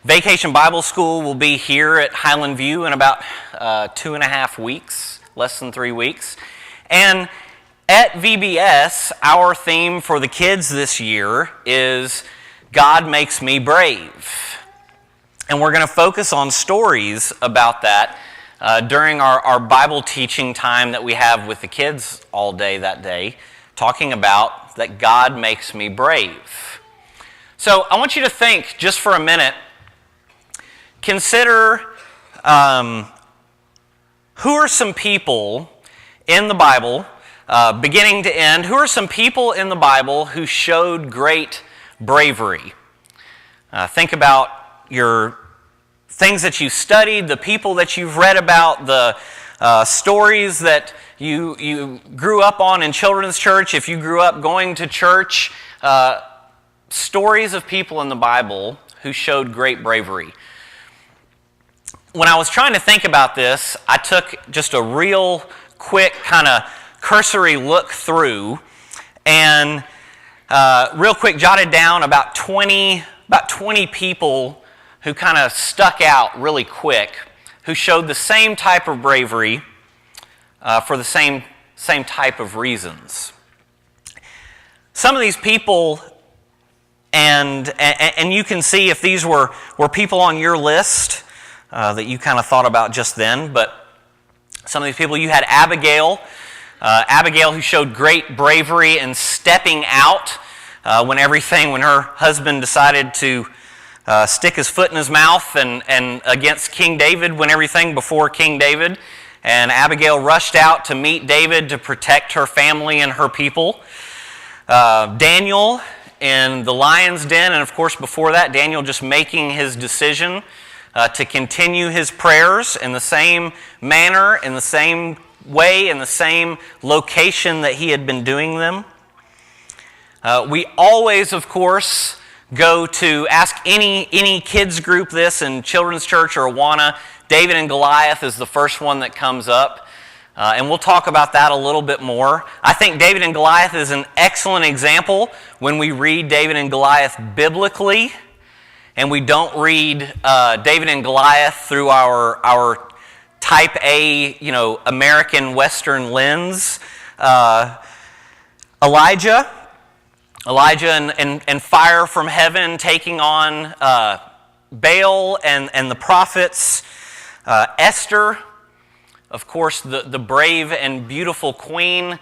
Vacation Bible School will be here at Highland View in about 2.5 weeks, less than 3 weeks. And at VBS, our theme for the kids this year is God Makes Me Brave. And we're going to focus on stories about that during our Bible teaching time that we have with the kids all day that day, talking about that God makes me brave. So I want you to think just for a minute. Consider who are some people in the Bible, beginning to end, who are some people in the Bible who showed great bravery? Think about your things that you studied, the people that you've read about, the stories that you grew up on in children's church, if you grew up going to church, stories of people in the Bible who showed great bravery. When I was trying to think about this, I took just a real quick kind of cursory look through and real quick jotted down about 20 people who kind of stuck out really quick, who showed the same type of bravery for the same type of reasons. Some of these people, and you can see if these were people on your list that you kind of thought about just then, but some of these people, you had Abigail who showed great bravery in stepping out when her husband decided to stick his foot in his mouth and against King David, before King David. And Abigail rushed out to meet David to protect her family and her people. Daniel in the lion's den, and of course before that, Daniel just making his decision to continue his prayers in the same manner, in the same way, in the same location that he had been doing them. We always, of course, go to ask any kids group this in children's church or Awana. David and Goliath is the first one that comes up. And we'll talk about that a little bit more. I think David and Goliath is an excellent example when we read David and Goliath biblically, and we don't read David and Goliath through our type A, American Western lens. Elijah and fire from heaven taking on Baal and the prophets. Esther, of course, the brave and beautiful queen,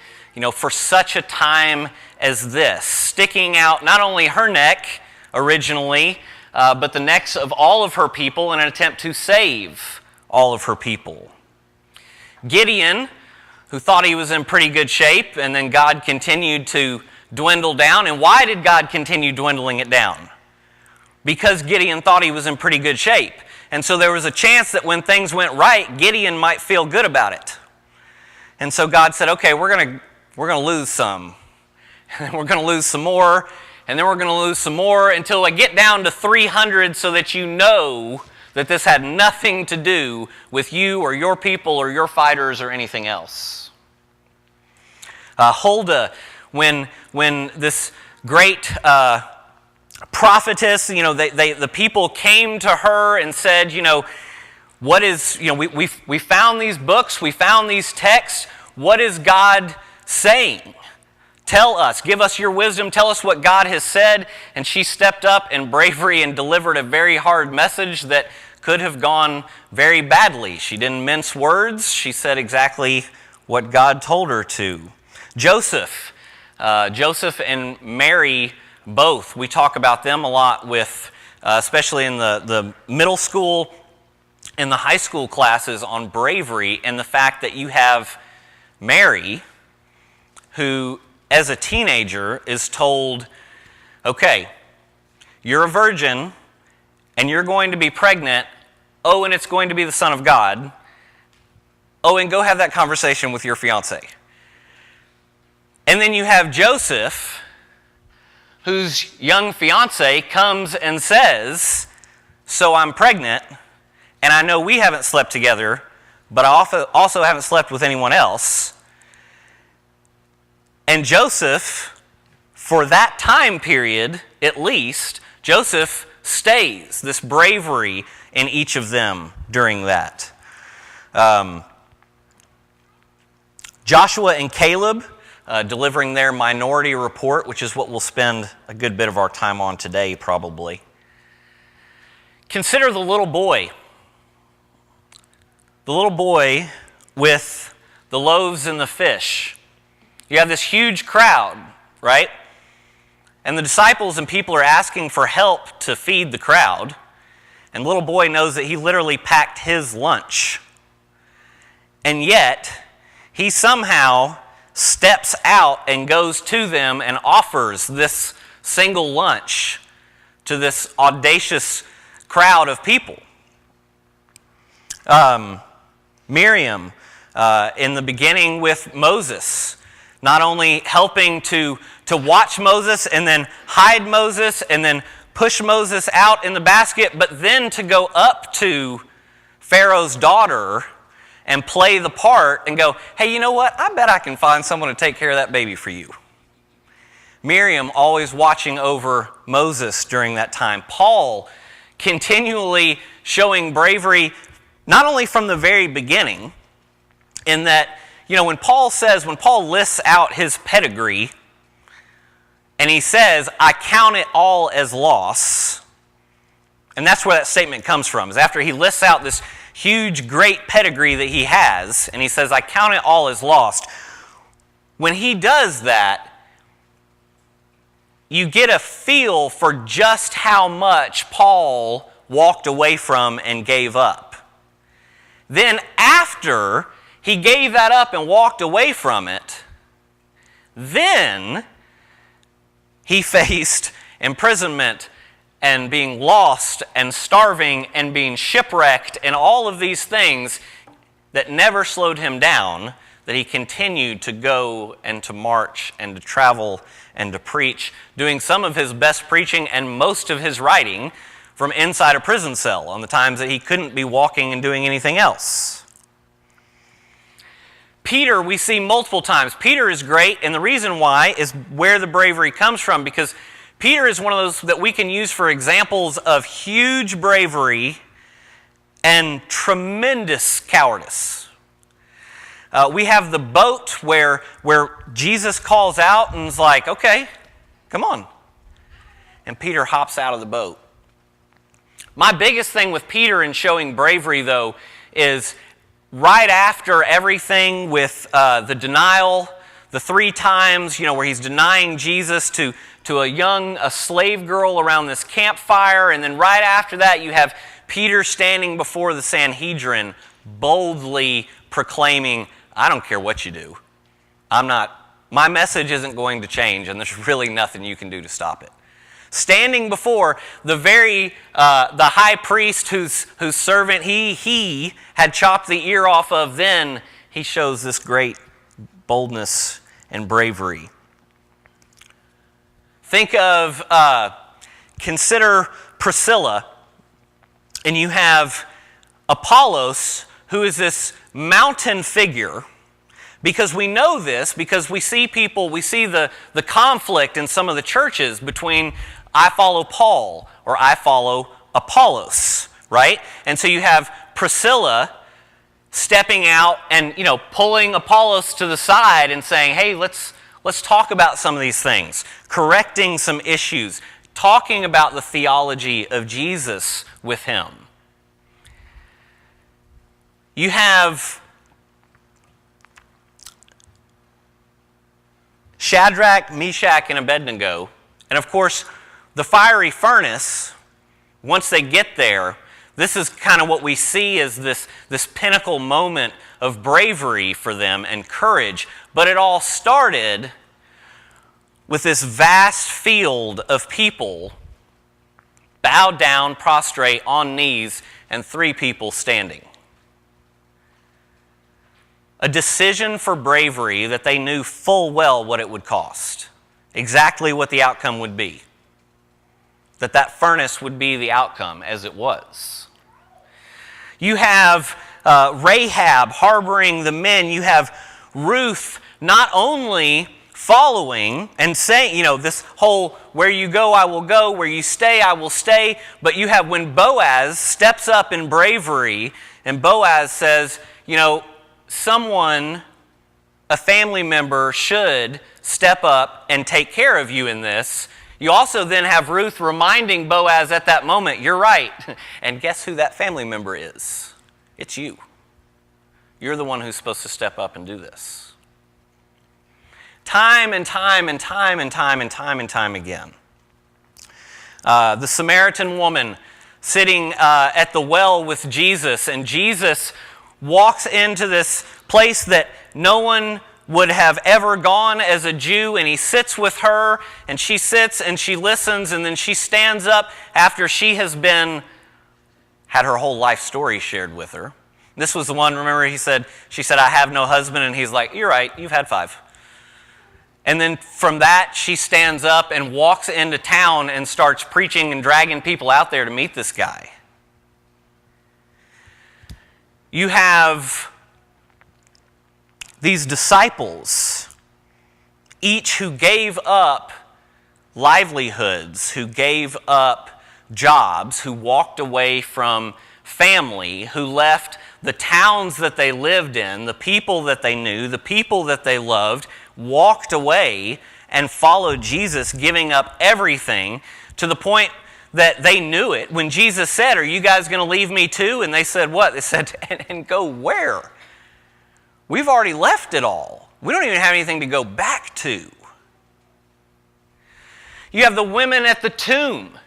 for such a time as this, sticking out not only her neck originally, but the necks of all of her people in an attempt to save all of her people. Gideon, who thought he was in pretty good shape, and then God continued to dwindle down. And why did God continue dwindling it down? Because Gideon thought he was in pretty good shape. And so there was a chance that when things went right, Gideon might feel good about it. And so God said, okay, we're going to lose some. And then we're going to lose some more. And then we're going to lose some more until I get down to 300 so that you know that this had nothing to do with you or your people or your fighters or anything else. Huldah, when this great prophetess, the people came to her and said, what is, we found these books, we found these texts, what is God saying? Tell us, give us your wisdom, tell us what God has said. And she stepped up in bravery and delivered a very hard message that could have gone very badly. She didn't mince words, she said exactly what God told her to. Joseph and Mary both, we talk about them a lot with, especially in the middle school and the high school classes on bravery, and the fact that you have Mary, who as a teenager is told, okay, you're a virgin and you're going to be pregnant, and it's going to be the Son of God. And go have that conversation with your fiance. And then you have Joseph, whose young fiance comes and says, so I'm pregnant, and I know we haven't slept together, but I also haven't slept with anyone else. And Joseph, for that time period, at least, Joseph stays, this bravery in each of them during that. Joshua and Caleb delivering their minority report, which is what we'll spend a good bit of our time on today, probably. Consider the little boy. The little boy with the loaves and the fish. You have this huge crowd, right? And the disciples and people are asking for help to feed the crowd. And the little boy knows that he literally packed his lunch. And yet, he somehow steps out and goes to them and offers this single lunch to this audacious crowd of people. Miriam, in the beginning with Moses, not only helping to watch Moses and then hide Moses and then push Moses out in the basket, but then to go up to Pharaoh's daughter and play the part and go, hey, you know what? I bet I can find someone to take care of that baby for you. Miriam always watching over Moses during that time. Paul continually showing bravery, not only from the very beginning, in that, when Paul lists out his pedigree, and he says, I count it all as loss, and that's where that statement comes from, is after he lists out this huge, great pedigree that he has, and he says, I count it all as lost. When he does that, you get a feel for just how much Paul walked away from and gave up. Then after he gave that up and walked away from it, then he faced imprisonment and being lost and starving and being shipwrecked and all of these things that never slowed him down, that he continued to go and to march and to travel and to preach, doing some of his best preaching and most of his writing from inside a prison cell on the times that he couldn't be walking and doing anything else. Peter, we see multiple times. Peter is great, and the reason why is where the bravery comes from, because Peter is one of those that we can use for examples of huge bravery and tremendous cowardice. We have the boat where Jesus calls out and is like, okay, come on. And Peter hops out of the boat. My biggest thing with Peter in showing bravery, though, is right after everything with the denial, the 3 times, where he's denying Jesus to a slave girl around this campfire, and then right after that you have Peter standing before the Sanhedrin boldly proclaiming, I don't care what you do. My message isn't going to change, and there's really nothing you can do to stop it. Standing before the high priest whose servant he had chopped the ear off of, then he shows this great boldness and bravery. Consider Priscilla, and you have Apollos, who is this mountain figure, because we know this, because we see the conflict in some of the churches between I follow Paul or I follow Apollos, right? And so you have Priscilla stepping out and, pulling Apollos to the side and saying, hey, let's talk about some of these things, correcting some issues, talking about the theology of Jesus with him. You have Shadrach, Meshach, and Abednego. And of course, the fiery furnace, once they get there, this is kind of what we see as this pinnacle moment of bravery for them and courage. But it all started with this vast field of people bowed down, prostrate, on knees, and 3 people standing. A decision for bravery that they knew full well what it would cost. Exactly what the outcome would be. That furnace would be the outcome, as it was. You have Rahab harboring the men. You have Ruth not only following and saying, this whole where you go, I will go, where you stay, I will stay. But you have when Boaz steps up in bravery and Boaz says, someone, a family member should step up and take care of you in this. You also then have Ruth reminding Boaz at that moment, you're right. And guess who that family member is? It's you. You're the one who's supposed to step up and do this. Time and time and time and time and time and time again. The Samaritan woman sitting at the well with Jesus, and Jesus walks into this place that no one would have ever gone as a Jew, and he sits with her, and she sits and she listens, and then she stands up after she has had her whole life story shared with her. This was the one, remember, she said, I have no husband, and he's like, you're right, you've had 5. And then from that, she stands up and walks into town and starts preaching and dragging people out there to meet this guy. You have these disciples, each who gave up livelihoods, who gave up jobs, who walked away from family, who left the towns that they lived in, the people that they knew, the people that they loved, walked away and followed Jesus, giving up everything to the point that they knew it. When Jesus said, are you guys going to leave me too? And they said, what? They said, and go where? We've already left it all. We don't even have anything to go back to. You have the women at the tomb.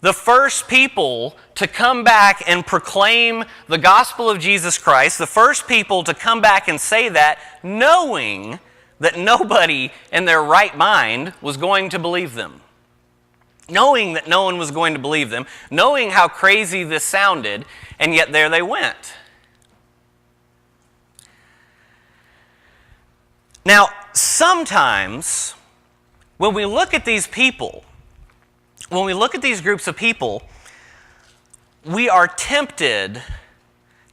The first people to come back and proclaim the gospel of Jesus Christ, the first people to come back and say that, knowing that nobody in their right mind was going to believe them. Knowing that no one was going to believe them, knowing how crazy this sounded, and yet there they went. Now, sometimes when we look at these people, when we look at these groups of people, we are tempted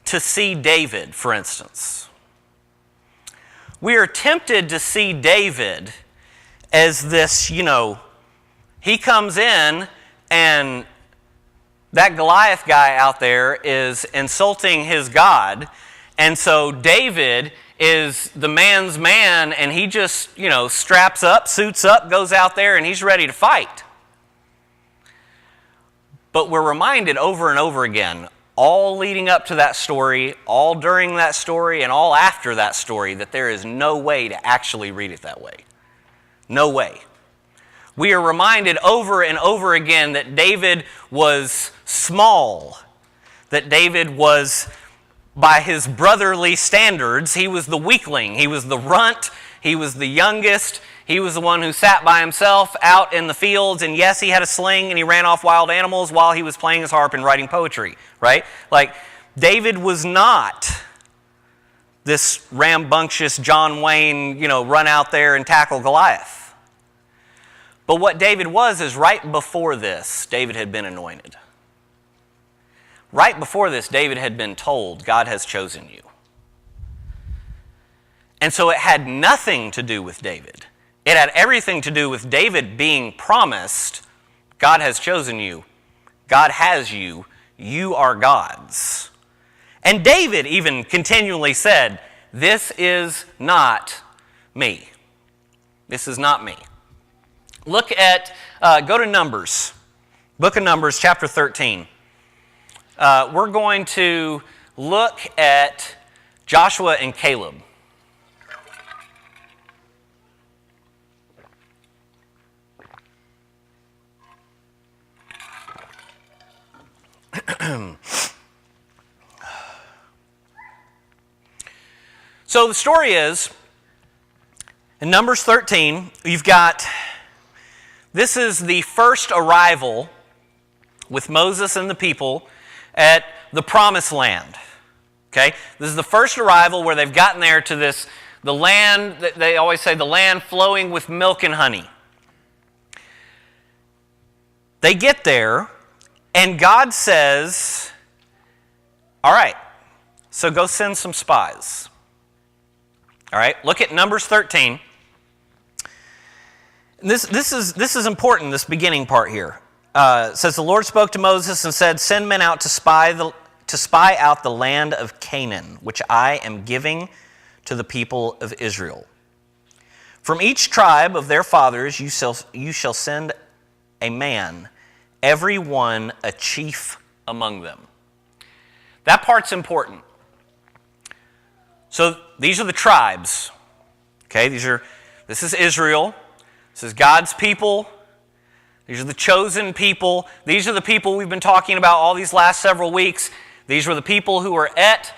to see David, for instance. We are tempted to see David as this, he comes in and that Goliath guy out there is insulting his God, and so David is the man's man, and he just, straps up, suits up, goes out there, and he's ready to fight. But we're reminded over and over again, all leading up to that story, all during that story, and all after that story, that there is no way to actually read it that way. No way. We are reminded over and over again that David was small, that David was, by his brotherly standards, he was the weakling, he was the runt, he was the youngest, he was the one who sat by himself out in the fields, and yes, he had a sling and he ran off wild animals while he was playing his harp and writing poetry, right? Like, David was not this rambunctious John Wayne, run out there and tackle Goliath. But what David was is right before this, David had been anointed. Right before this, David had been told, God has chosen you. And so it had nothing to do with David. It had everything to do with David being promised, God has chosen you. God has you. You are God's. And David even continually said, this is not me. This is not me. Look at, go to Numbers. Book of Numbers, chapter 13. We're going to look at Joshua and Caleb. So the story is, in Numbers 13, you've got, this is the first arrival with Moses and the people at the Promised Land. Okay? This is the first arrival where they've gotten there to the land, they always say the land flowing with milk and honey. They get there, and God says, all right, so go send some spies. All right, look at Numbers 13. This is important, this beginning part here. It says, the Lord spoke to Moses and said, send men out to spy out the land of Canaan, which I am giving to the people of Israel. From each tribe of their fathers you shall send a man, every one a chief among them. That part's important. So these are the tribes. Okay, this is Israel. This is God's people. These are the chosen people. These are the people we've been talking about all these last several weeks. These were the people who were at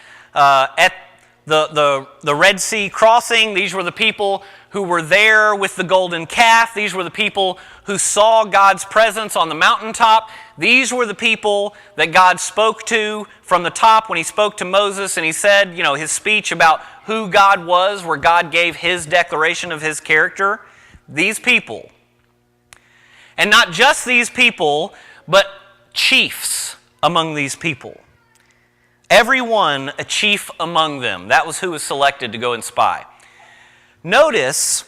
the Red Sea crossing. These were the people who were there with the golden calf. These were the people who saw God's presence on the mountaintop. These were the people that God spoke to from the top when he spoke to Moses and he said, his speech about who God was, where God gave his declaration of his character. These people. And not just these people, but chiefs among these people. Everyone a chief among them. That was who was selected to go and spy. Notice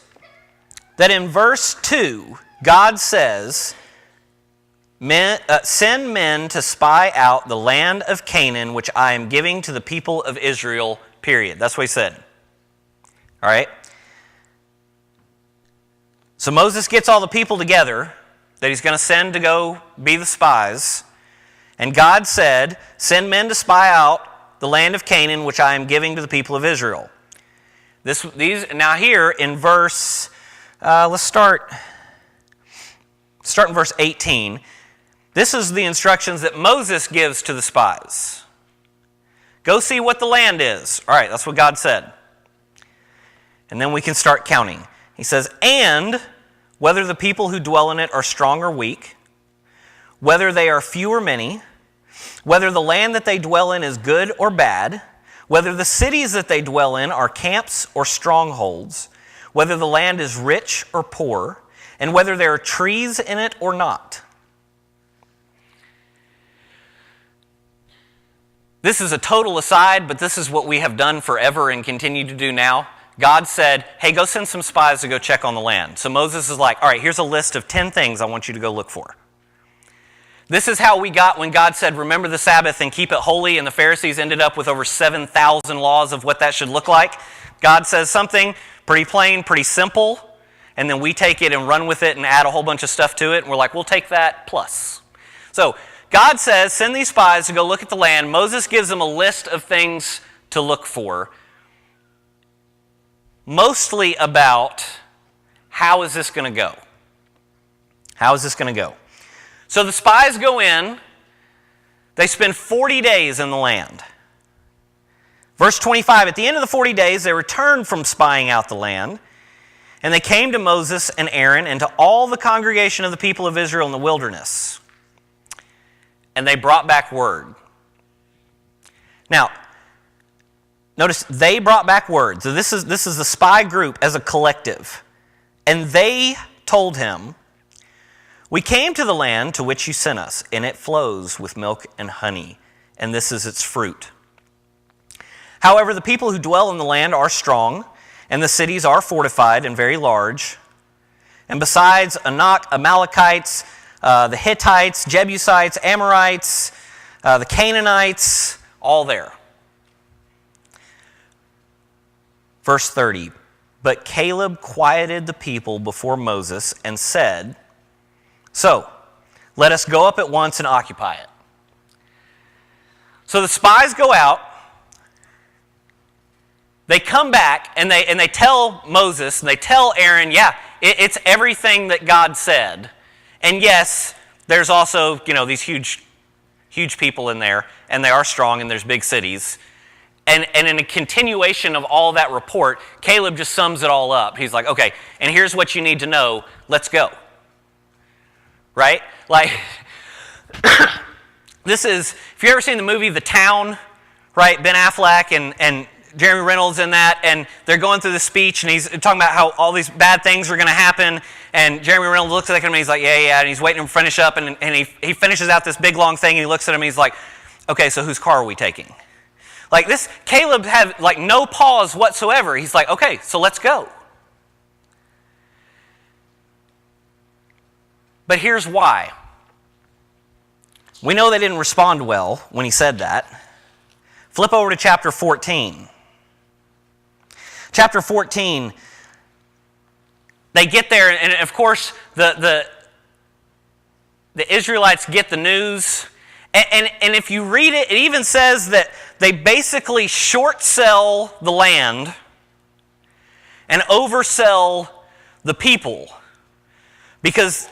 that in verse 2, God says, send men to spy out the land of Canaan, which I am giving to the people of Israel, period. That's what he said. All right? So Moses gets all the people together that he's going to send to go be the spies. And God said, send men to spy out the land of Canaan, which I am giving to the people of Israel. Now here in verse, let's start in verse 18. This is the instructions that Moses gives to the spies. Go see what the land is. All right, that's what God said. And then we can start counting. He says, and whether the people who dwell in it are strong or weak, whether they are few or many, whether the land that they dwell in is good or bad, whether the cities that they dwell in are camps or strongholds, whether the land is rich or poor, and whether there are trees in it or not. This is a total aside, but this is what we have done forever and continue to do now. God said, hey, go send some spies to go check on the land. So Moses is like, all right, here's a list of 10 things I want you to go look for. This is how we got when God said, remember the Sabbath and keep it holy, and the Pharisees ended up with over 7,000 laws of what that should look like. God says something pretty plain, pretty simple, and then we take it and run with it and add a whole bunch of stuff to it, and we're like, we'll take that plus. So God says, send these spies to go look at the land. Moses gives them a list of things to look for, mostly about how is this going to go? How is this going to go? So the spies go in. They spend 40 days in the land. Verse 25, at the end of the 40 days, they returned from spying out the land, and they came to Moses and Aaron and to all the congregation of the people of Israel in the wilderness. And they brought back word. Now, notice they brought back word. So this is the spy group as a collective. And they told him, we came to the land to which you sent us, and it flows with milk and honey, and this is its fruit. However, the people who dwell in the land are strong, and the cities are fortified and very large. And besides Anak, Amalekites, the Hittites, Jebusites, Amorites, the Canaanites, all there. Verse 30, but Caleb quieted the people before Moses and said, so, let us go up at once and occupy it. So the spies go out, they come back, and they tell Moses, and they tell Aaron, yeah, it's everything that God said. And yes, there's also, these huge people in there, and they are strong, and there's big cities. And in a continuation of all that report, Caleb just sums it all up. He's like, okay, and here's what you need to know. Let's go. Right? Like, this is, if you've ever seen the movie The Town, right? Ben Affleck and Jeremy Reynolds in that, and they're going through the speech, and he's talking about how all these bad things are going to happen, and Jeremy Reynolds looks at him and he's like, yeah, and he's waiting to finish up, and he finishes out this big long thing, and he looks at him and he's like, okay, so whose car are we taking? Like this, Caleb had like no pause whatsoever. He's like, okay, so let's go. But here's why. We know they didn't respond well when he said that. Flip over to chapter 14. Chapter 14, they get there, and of course, the Israelites get the news. And if you read it, it even says that they basically short sell the land and oversell the people. Because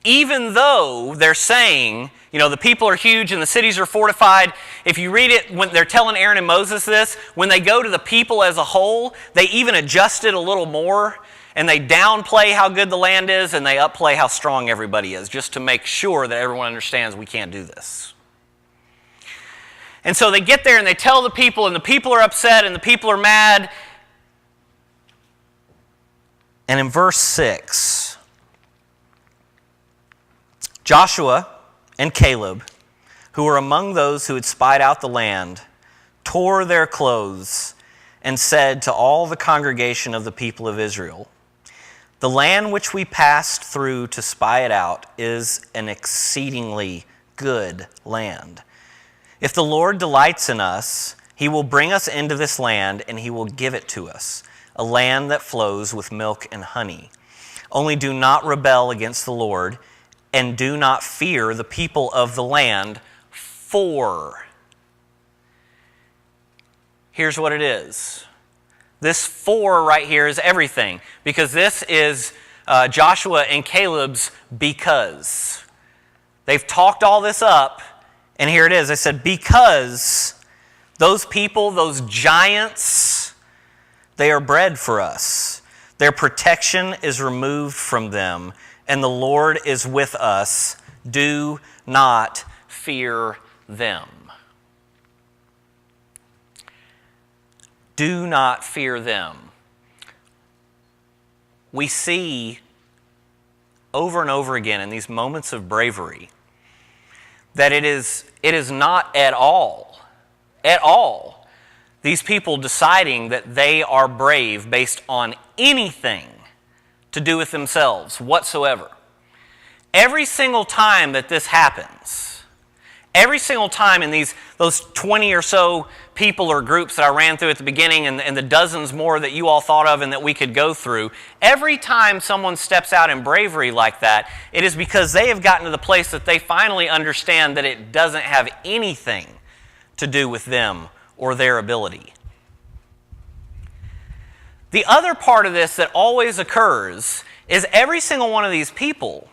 even though they're saying, the people are huge and the cities are fortified, if you read it, when they're telling Aaron and Moses this, when they go to the people as a whole, they even adjust it a little more, and they downplay how good the land is, and they upplay how strong everybody is, just to make sure that everyone understands we can't do this. And so they get there and they tell the people, and the people are upset, and the people are mad. And in verse 6, Joshua and Caleb, who were among those who had spied out the land, tore their clothes and said to all the congregation of the people of Israel, "The land which we passed through to spy it out is an exceedingly good land. If the Lord delights in us, he will bring us into this land, and he will give it to us, a land that flows with milk and honey. Only do not rebel against the Lord, and do not fear the people of the land, for..." Here's what it is. This "for" right here is everything, because this is Joshua and Caleb's because. They've talked all this up, and here it is. They said, because those people, those giants, they are bread for us. Their protection is removed from them, and the Lord is with us. Do not fear them. Do not fear them. We see over and over again in these moments of bravery that it is not at all these people deciding that they are brave based on anything to do with themselves whatsoever. Every single time that this happens, every single time in those 20 or so people or groups that I ran through at the beginning, and the dozens more that you all thought of and that we could go through, every time someone steps out in bravery like that, it is because they have gotten to the place that they finally understand that it doesn't have anything to do with them or their ability. The other part of this that always occurs is every single one of these people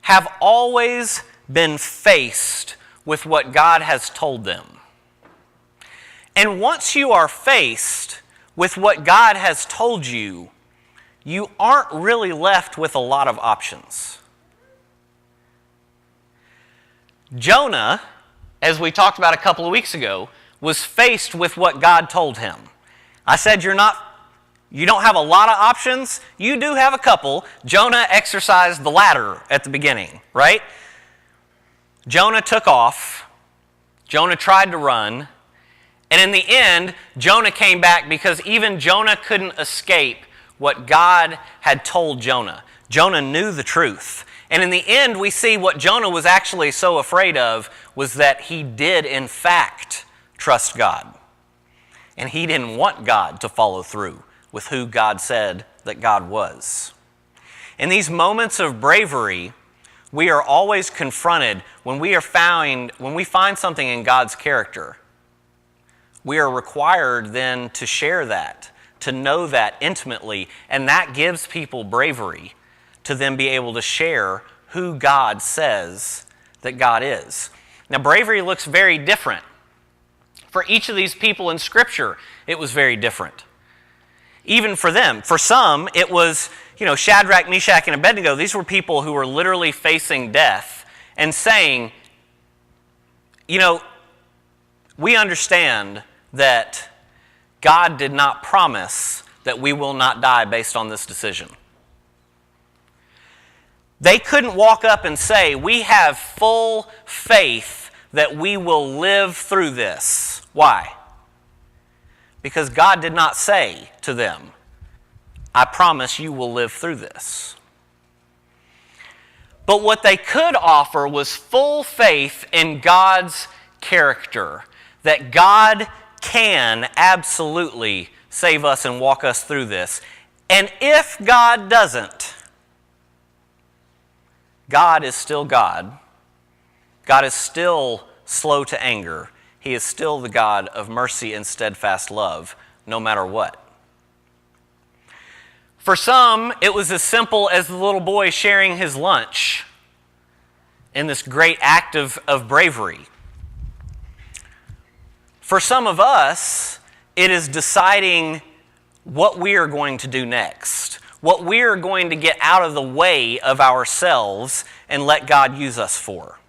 have always been faced with what God has told them. And once you are faced with what God has told you, you aren't really left with a lot of options. Jonah, as we talked about a couple of weeks ago, was faced with what God told him. I said you don't have a lot of options. You do have a couple. Jonah exercised the latter at the beginning, right? Jonah took off. Jonah tried to run. And in the end, Jonah came back because even Jonah couldn't escape what God had told Jonah. Jonah knew the truth. And in the end, we see what Jonah was actually so afraid of was that he did, in fact, trust God. And he didn't want God to follow through with who God said that God was. In these moments of bravery, we are always confronted when we find something in God's character. We are required then to share that, to know that intimately, and that gives people bravery to then be able to share who God says that God is. Now, bravery looks very different. For each of these people in Scripture, it was very different. Even for them. For some, it was, Shadrach, Meshach, and Abednego. These were people who were literally facing death and saying, we understand that God did not promise that we will not die based on this decision. They couldn't walk up and say, we have full faith that we will live through this. Why? Because God did not say to them, I promise you will live through this. But what they could offer was full faith in God's character, that God can absolutely save us and walk us through this. And if God doesn't, God is still God. God is still slow to anger. He is still the God of mercy and steadfast love, no matter what. For some, it was as simple as the little boy sharing his lunch in this great act of bravery. For some of us, it is deciding what we are going to do next, what we are going to get out of the way of ourselves and let God use us for.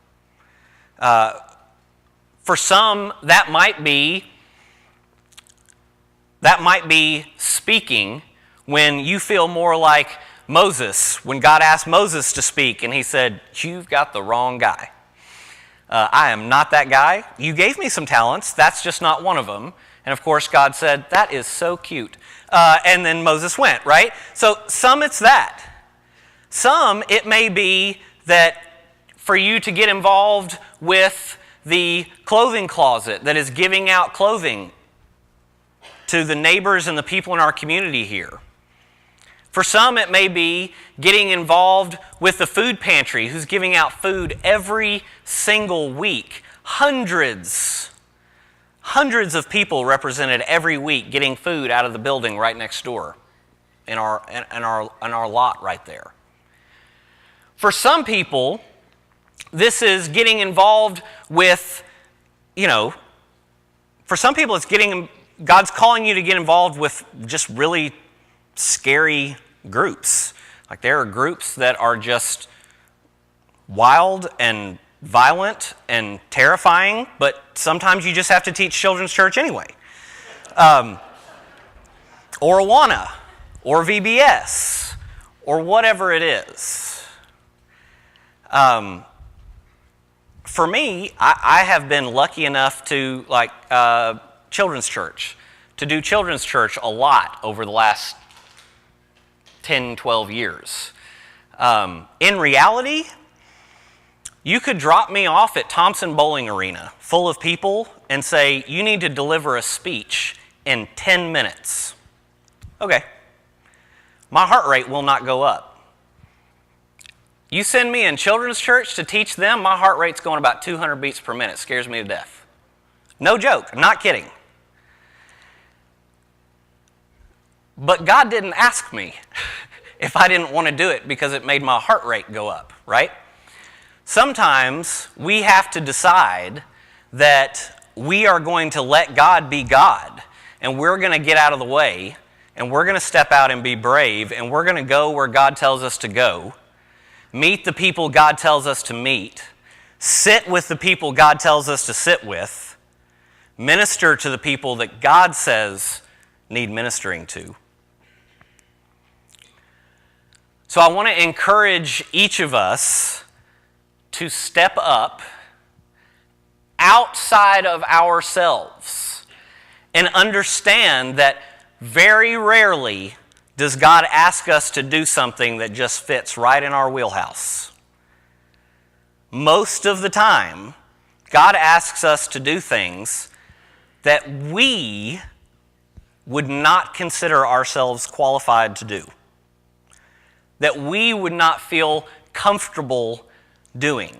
For some, that might be speaking when you feel more like Moses, when God asked Moses to speak and he said, you've got the wrong guy. I am not that guy. You gave me some talents. That's just not one of them. And of course, God said, that is so cute. And then Moses went, right? So some it's that. Some it may be that for you to get involved with the clothing closet that is giving out clothing to the neighbors and the people in our community here. For some, it may be getting involved with the food pantry who's giving out food every single week. Hundreds of people represented every week getting food out of the building right next door in our lot right there. For some people, this is getting involved with, for some people God's calling you to get involved with just really scary groups. Like there are groups that are just wild and violent and terrifying, but sometimes you just have to teach children's church anyway. Or Awana, or VBS, or whatever it is. For me, I have been lucky enough to children's church, to do children's church a lot over the last 10, 12 years. In reality, you could drop me off at Thompson Bowling Arena full of people and say, you need to deliver a speech in 10 minutes. Okay. My heart rate will not go up. You send me in children's church to teach them, my heart rate's going about 200 beats per minute. It scares me to death. No joke. I'm not kidding. But God didn't ask me if I didn't want to do it because it made my heart rate go up, right? Sometimes we have to decide that we are going to let God be God, and we're going to get out of the way, and we're going to step out and be brave, and we're going to go where God tells us to go, meet the people God tells us to meet, sit with the people God tells us to sit with, minister to the people that God says need ministering to. So I want to encourage each of us to step up outside of ourselves and understand that very rarely does God ask us to do something that just fits right in our wheelhouse. Most of the time, God asks us to do things that we would not consider ourselves qualified to do, that we would not feel comfortable doing.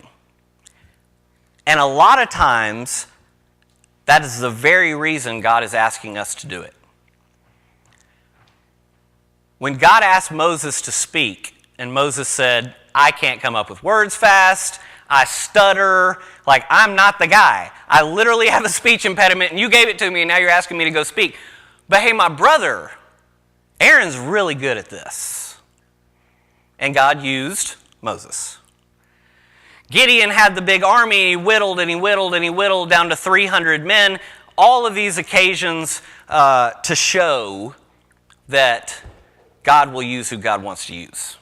And a lot of times, that is the very reason God is asking us to do it. When God asked Moses to speak, and Moses said, I can't come up with words fast, I stutter, like I'm not the guy. I literally have a speech impediment, and you gave it to me, and now you're asking me to go speak. But hey, my brother, Aaron's really good at this. And God used Moses. Gideon had the big army, he whittled and he whittled and he whittled down to 300 men. All of these occasions to show that God will use who God wants to use.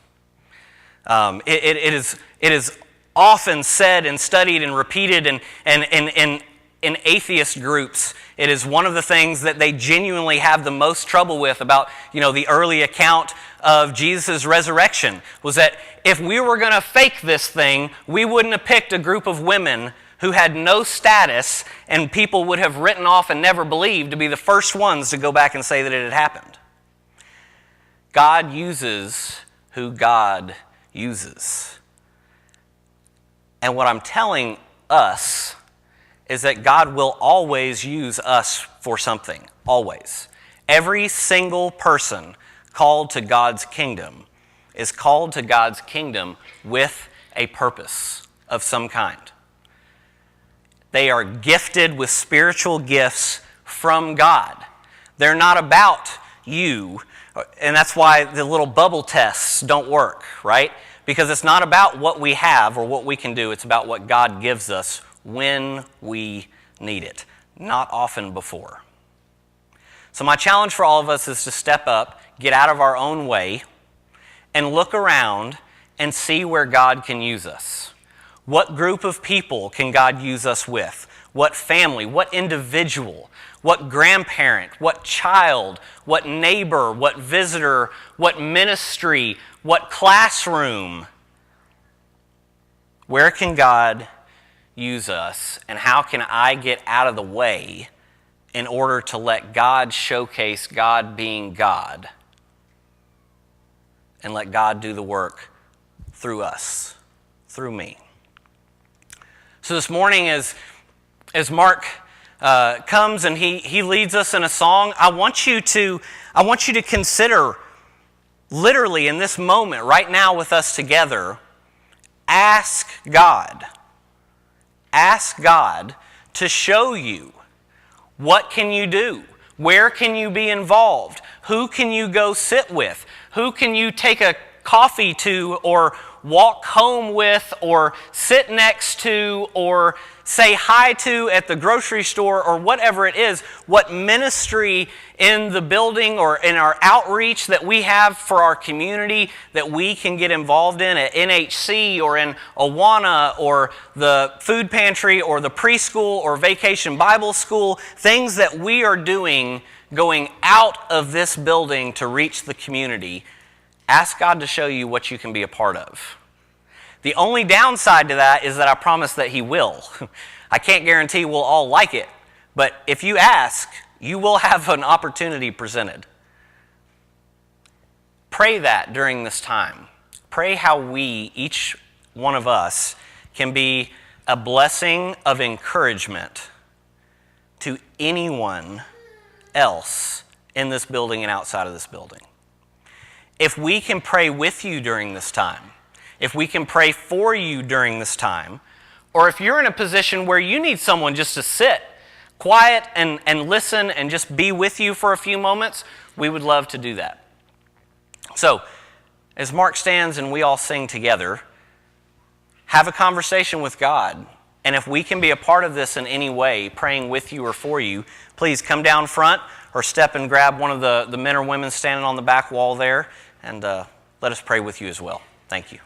It is often said and studied and repeated and in atheist groups, it is one of the things that they genuinely have the most trouble with about, the early account of Jesus' resurrection, was that if we were going to fake this thing, we wouldn't have picked a group of women who had no status and people would have written off and never believed to be the first ones to go back and say that it had happened. God uses who God uses. And what I'm telling us is that God will always use us for something, always. Every single person called to God's kingdom is called to God's kingdom with a purpose of some kind. They are gifted with spiritual gifts from God. They're not about you, and that's why the little bubble tests don't work, right? Because it's not about what we have or what we can do, it's about what God gives us when we need it, not often before. So my challenge for all of us is to step up, get out of our own way, and look around and see where God can use us. What group of people can God use us with? What family? What individual? What grandparent? What child? What neighbor? What visitor? What ministry? What classroom? Where can God use us, and how can I get out of the way in order to let God showcase God being God and let God do the work through us, through me? So this morning, as Mark comes and he leads us in a song, I want you to consider, literally in this moment, right now with us together, ask God to show you what can you do, where can you be involved, who can you go sit with, who can you take a coffee to or walk home with or sit next to or say hi to at the grocery store or whatever it is, what ministry in the building or in our outreach that we have for our community that we can get involved in at NHC or in Awana or the food pantry or the preschool or Vacation Bible School, things that we are doing going out of this building to reach the community. Ask God to show you what you can be a part of. The only downside to that is that I promise that He will. I can't guarantee we'll all like it, but if you ask, you will have an opportunity presented. Pray that during this time. Pray how we, each one of us, can be a blessing of encouragement to anyone else in this building and outside of this building. If we can pray with you during this time, if we can pray for you during this time, or if you're in a position where you need someone just to sit quiet and listen and just be with you for a few moments, we would love to do that. So, as Mark stands and we all sing together, have a conversation with God. And if we can be a part of this in any way, praying with you or for you, please come down front or step and grab one of the men or women standing on the back wall there, and let us pray with you as well. Thank you.